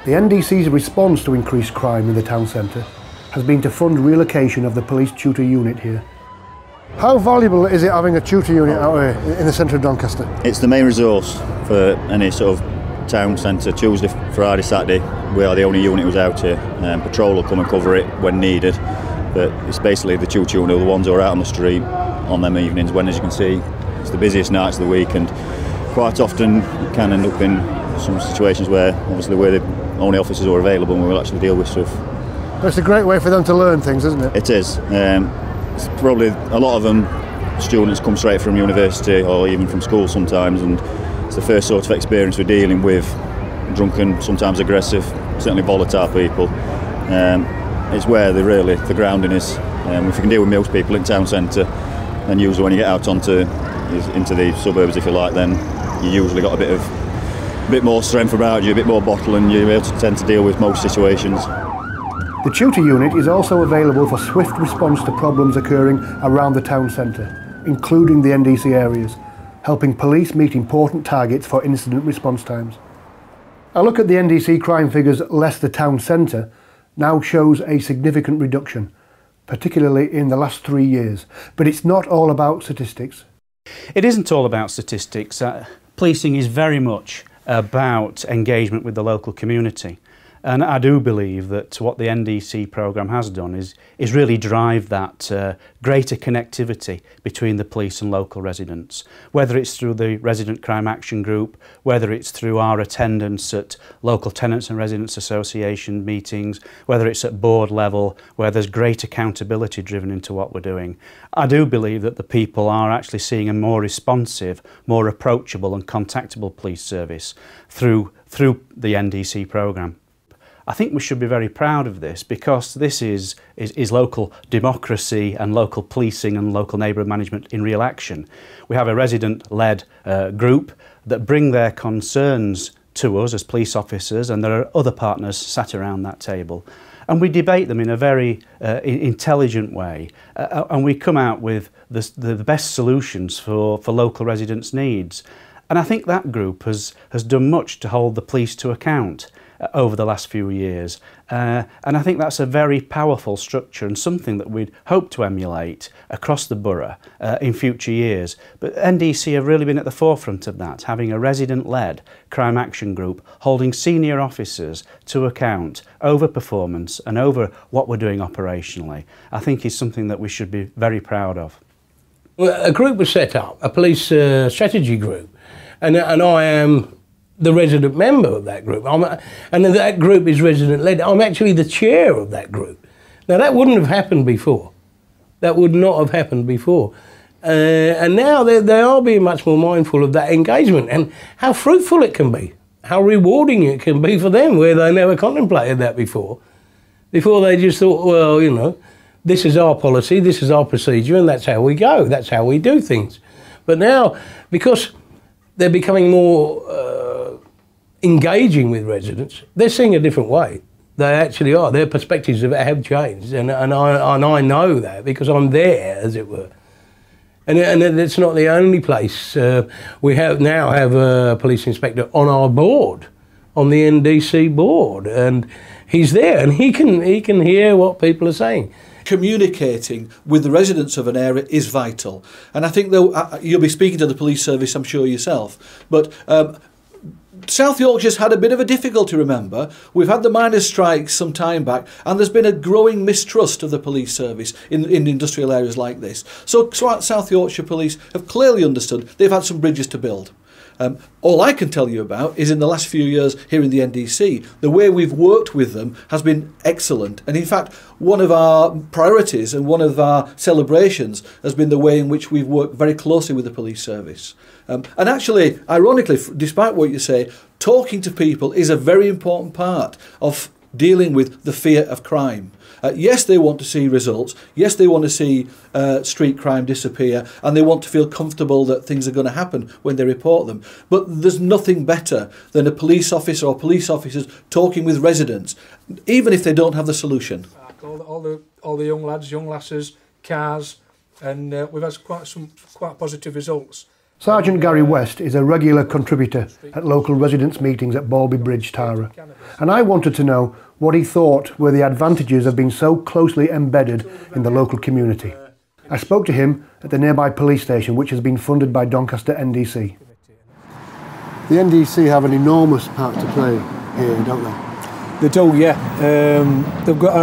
The NDC's response to increased crime in the town centre has been to fund relocation of the police tutor unit here. How valuable is it having a tutor unit out here in the centre of Doncaster? It's the main resource for any sort of town centre. Tuesday, Friday, Saturday, we are the only unit who's out here. Patrol will come and cover it when needed, but it's basically the tutor unit, the ones who are out on the street on them evenings when, as you can see, it's the busiest nights of the week, and quite often you can end up in some situations where obviously we're the only officers who are available and we'll actually deal with stuff. It's a great way for them to learn things, isn't it? It is. It's probably a lot of them students come straight from university or even from school sometimes, and it's the first sort of experience we're dealing with drunken, sometimes aggressive, certainly volatile people. It's where the grounding is. If you can deal with most people in town centre, then usually when you get out into the suburbs, if you like, then you usually got a bit more strength about you, a bit more bottle, and you're able to tend to deal with most situations. The tutor unit is also available for swift response to problems occurring around the town centre, including the NDC areas, helping police meet important targets for incident response times. A look at the NDC crime figures less the town centre now shows a significant reduction, particularly in the last 3 years. But it's not all about statistics. It isn't all about statistics. Policing is very much about engagement with the local community. And I do believe that what the NDC programme has done is really drive that greater connectivity between the police and local residents, whether it's through the Resident Crime Action Group, whether it's through our attendance at local tenants and residents association meetings, whether it's at board level, where there's great accountability driven into what we're doing. I do believe that the people are actually seeing a more responsive, more approachable and contactable police service through the NDC programme. I think we should be very proud of this, because this is local democracy and local policing and local neighbourhood management in real action. We have a resident-led group that bring their concerns to us as police officers, and there are other partners sat around that table. And we debate them in a very intelligent way, and we come out with the best solutions for local residents' needs. And I think that group has done much to hold the police to account over the last few years, and I think that's a very powerful structure and something that we'd hope to emulate across the borough in future years. But NDC have really been at the forefront of that, having a resident-led crime action group holding senior officers to account over performance and over what we're doing operationally. I think is something that we should be very proud of. Well, a group was set up, a police strategy group, and I am the resident member of that group, and that group is resident-led. I'm actually the chair of that group. Now, that wouldn't have happened before. That would not have happened before. And now they are being much more mindful of that engagement and how fruitful it can be, how rewarding it can be for them, where they never contemplated that before. Before they just thought, well, you know, this is our policy, this is our procedure, and that's how we go, that's how we do things. But now, because they're becoming more engaging with residents, they're seeing a different way. They actually are. Their perspectives have changed, and I know that because I'm there, as it were. And it's not the only place. We now have a police inspector on our board, on the NDC board, and he's there, and he can hear what people are saying. Communicating with the residents of an area is vital, and I think you'll be speaking to the police service, I'm sure yourself, but South Yorkshire's had a bit of a difficulty, remember. We've had the miners' strikes some time back, and there's been a growing mistrust of the police service in industrial areas like this. So South Yorkshire Police have clearly understood they've had some bridges to build. All I can tell you about is in the last few years here in the NDC, the way we've worked with them has been excellent. And in fact, one of our priorities and one of our celebrations has been the way in which we've worked very closely with the police service. And actually, ironically, despite what you say, talking to people is a very important part of dealing with the fear of crime. Yes, they want to see results. Yes, they want to see street crime disappear, and they want to feel comfortable that things are going to happen when they report them. But there's nothing better than a police officer or police officers talking with residents, even if they don't have the solution. All the young lads, young lasses, cars, and we've had quite positive results. Sergeant Gary West is a regular contributor at local residents' meetings at Balby Bridge, Tara, and I wanted to know what he thought were the advantages of being so closely embedded in the local community. I spoke to him at the nearby police station, which has been funded by Doncaster NDC. The NDC have an enormous part to play here, don't they? They do, yeah. They've got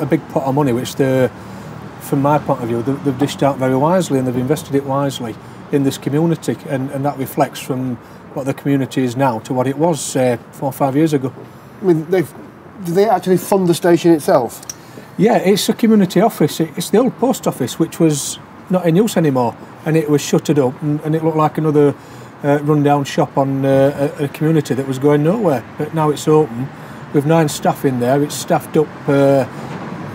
a big pot of money, which from my point of view, they've dished out very wisely, and they've invested it wisely in this community, and that reflects from what the community is now to what it was, say, 4 or 5 years ago. I mean, did they actually fund the station itself? Yeah, it's a community office. It's the old post office, which was not in use anymore, and it was shuttered up, and it looked like another run-down shop on a community that was going nowhere. But now it's open, with 9 staff in there. It's staffed up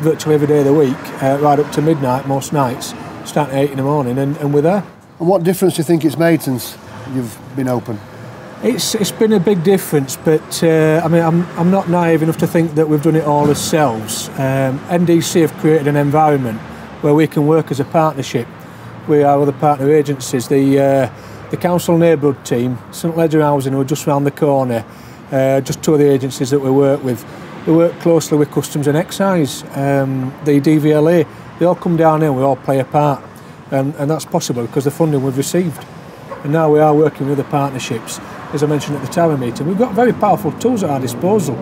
virtually every day of the week, right up to midnight most nights, starting at 8 in the morning, and we're there. And what difference do you think it's made since you've been open? It's been a big difference, but I mean, I'm not naive enough to think that we've done it all ourselves. NDC have created an environment where we can work as a partnership with our other partner agencies. The council neighbourhood team, St Ledger Housing, who are just round the corner, just 2 of the agencies that we work with. We work closely with Customs and Excise, the DVLA. They all come down here, we all play a part, and that's possible because the funding we've received. And now we are working with the partnerships, as I mentioned at the Tower meeting. We've got very powerful tools at our disposal.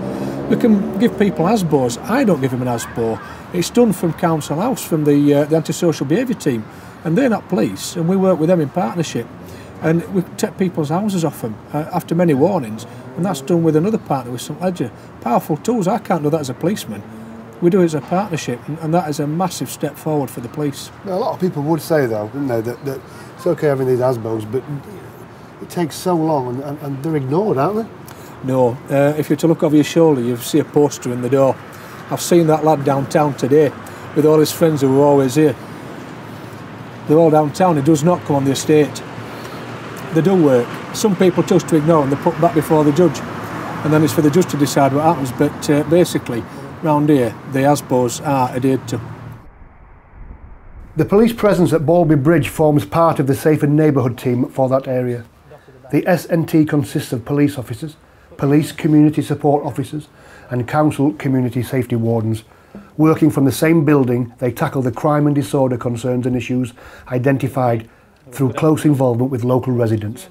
We can give people ASBOs. I don't give them an ASBO. It's done from Council House, from the antisocial behaviour team, and they're not police, and we work with them in partnership. And we take people's houses off them after many warnings, and that's done with another partner, with St Ledger. Powerful tools. I can't do that as a policeman. We do it as a partnership, and that is a massive step forward for the police. Now, a lot of people would say, though, wouldn't they, that it's okay having these ASBOs, but it takes so long, and they're ignored, aren't they? No. If you're to look over your shoulder, you see a poster in the door. I've seen that lad downtown today with all his friends who are always here. They're all downtown. He does not come on the estate. They do work. Some people choose to ignore and they're put back before the judge, and then it's for the judge to decide what happens. But basically, round here, the ASBOs are adhered to. The police presence at Balby Bridge forms part of the Safer Neighbourhood team for that area. The SNT consists of police officers, police community support officers and council community safety wardens. Working from the same building, they tackle the crime and disorder concerns and issues identified through close involvement with local residents.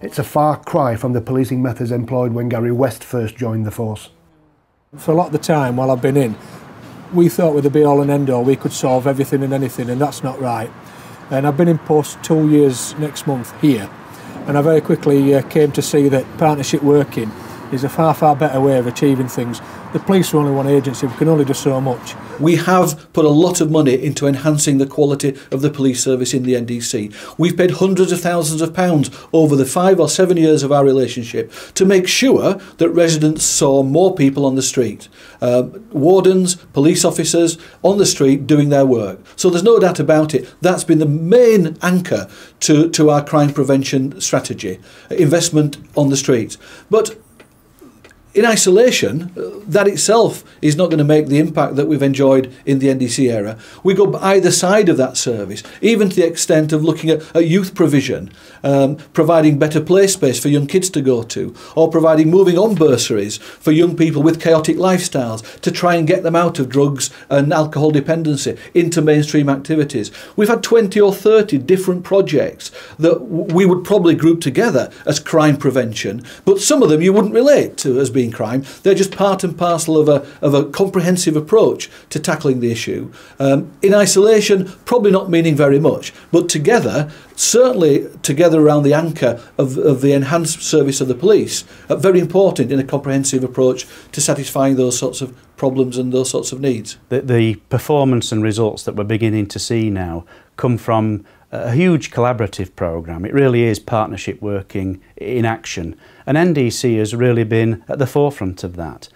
It's a far cry from the policing methods employed when Gary West first joined the force. For a lot of the time while I've been in, we thought with the be all and end all we could solve everything and anything, and that's not right. And I've been in post 2 years next month here, and I very quickly came to see that partnership working is a far, far better way of achieving things. The police are only one agency, we can only do so much. We have put a lot of money into enhancing the quality of the police service in the NDC. We've paid hundreds of thousands of pounds over the 5 or 7 years of our relationship to make sure that residents saw more people on the street. Wardens, police officers on the street doing their work. So there's no doubt about it. That's been the main anchor to our crime prevention strategy, investment on the streets. But in isolation, that itself is not going to make the impact that we've enjoyed in the NDC era. We go either side of that service, even to the extent of looking at youth provision, providing better play space for young kids to go to, or providing moving on bursaries for young people with chaotic lifestyles to try and get them out of drugs and alcohol dependency into mainstream activities. We've had 20 or 30 different projects that we would probably group together as crime prevention, but some of them you wouldn't relate to as being crime. They're just part and parcel of a comprehensive approach to tackling the issue. In isolation, probably not meaning very much, but together, certainly together around the anchor of the enhanced service of the police, very important in a comprehensive approach to satisfying those sorts of problems and those sorts of needs. The performance and results that we're beginning to see now come from a huge collaborative programme. It really is partnership working in action, and NDC has really been at the forefront of that,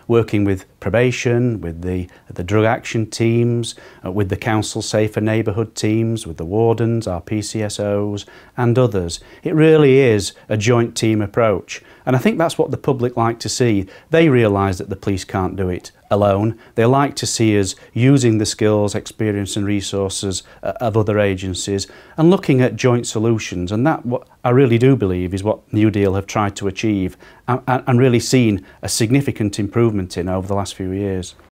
working with probation, with the drug action teams, with the council safer neighbourhood teams, with the wardens, our PCSOs and others. It really is a joint team approach, and I think that's what the public like to see. They realise that the police can't do it alone. They like to see us using the skills, experience and resources of other agencies and looking at joint solutions, and that, what I really do believe, is what New Deal have tried to achieve and really seen a significant improvement in over the last few years.